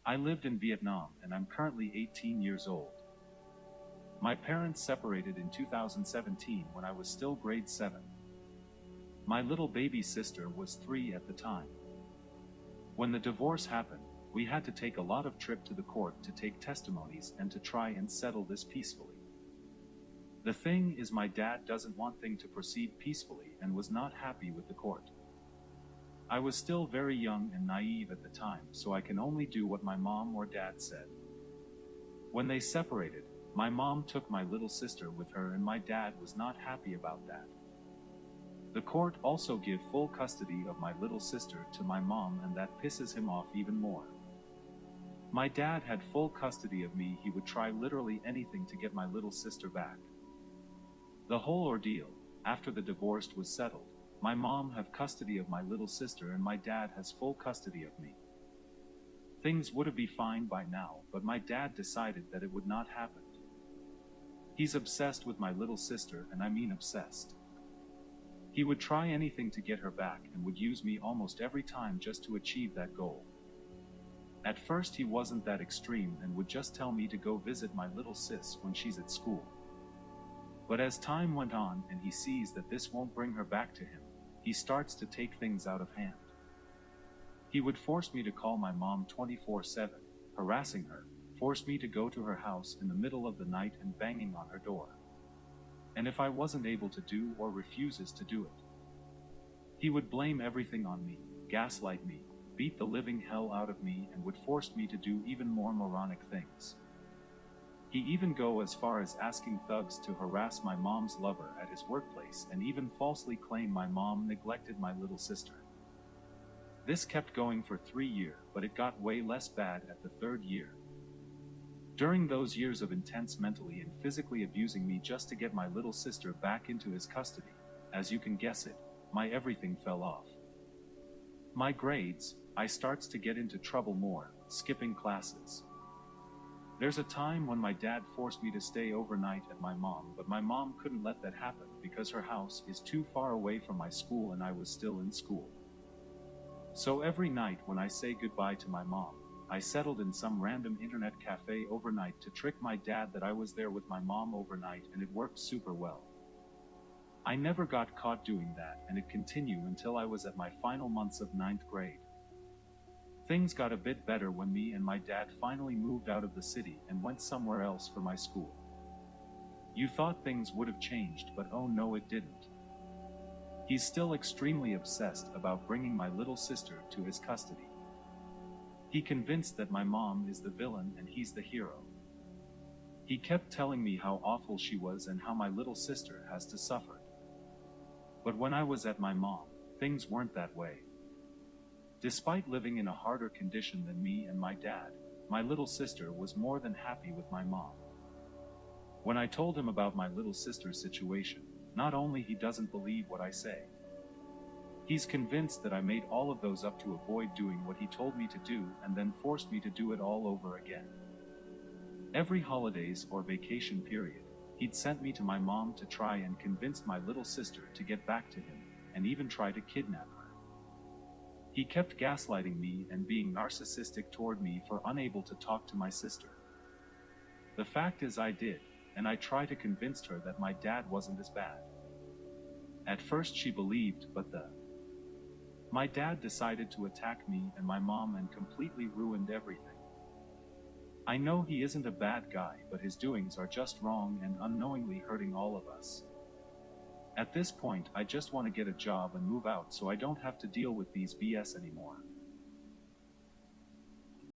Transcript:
I lived in Vietnam and I'm currently 18 years old. My parents separated in 2017 when I was still grade 7. My little baby sister was 3 at the time. When the divorce happened, we had to take a lot of trip to the court to take testimonies and to try and settle this peacefully. The thing is, my dad doesn't want things to proceed peacefully and was not happy with the court. I was still very young and naive at the time, so I can only do what my mom or dad said. When they separated, my mom took my little sister with her and my dad was not happy about that. The court also give full custody of my little sister to my mom, and that pisses him off even more. My dad had full custody of me. He would try literally anything to get my little sister back. The whole ordeal, after the divorce was settled, my mom have custody of my little sister and my dad has full custody of me. Things would be fine by now, but my dad decided that it would not happen. He's obsessed with my little sister, and I mean obsessed. He would try anything to get her back and would use me almost every time just to achieve that goal. At first he wasn't that extreme and would just tell me to go visit my little sis when she's at school. But as time went on and he sees that this won't bring her back to him, he starts to take things out of hand. He would force me to call my mom 24/7, harassing her, force me to go to her house in the middle of the night and banging on her door. And if I wasn't able to do or refuses to do it, he would blame everything on me, gaslight me, beat the living hell out of me, and would force me to do even more moronic things. He even go as far as asking thugs to harass my mom's lover at his workplace and even falsely claim my mom neglected my little sister. This kept going for 3 years, but it got way less bad at the 3rd year. During those years of intense mentally and physically abusing me just to get my little sister back into his custody, as you can guess it, my everything fell off. My grades, I starts to get into trouble more, skipping classes. There's a time when my dad forced me to stay overnight at my mom, but my mom couldn't let that happen because her house is too far away from my school and I was still in school. So every night when I say goodbye to my mom, I settled in some random internet cafe overnight to trick my dad that I was there with my mom overnight, and it worked super well. I never got caught doing that, and it continued until I was at my final months of 9th grade. Things got a bit better when me and my dad finally moved out of the city and went somewhere else for my school. You thought things would have changed, but oh no, it didn't. He's still extremely obsessed about bringing my little sister to his custody. He convinced that my mom is the villain and he's the hero. He kept telling me how awful she was and how my little sister has to suffer. But when I was at my mom, things weren't that way. Despite living in a harder condition than me and my dad, my little sister was more than happy with my mom. When I told him about my little sister's situation, not only he doesn't believe what I say, he's convinced that I made all of those up to avoid doing what he told me to do and then forced me to do it all over again. Every holidays or vacation period, he'd sent me to my mom to try and convince my little sister to get back to him, and even try to kidnap her. He kept gaslighting me and being narcissistic toward me for unable to talk to my sister. The fact is I did, and I tried to convince her that my dad wasn't as bad. At first she believed, but my dad decided to attack me and my mom and completely ruined everything. I know he isn't a bad guy, but his doings are just wrong and unknowingly hurting all of us. At this point, I just want to get a job and move out so I don't have to deal with these BS anymore.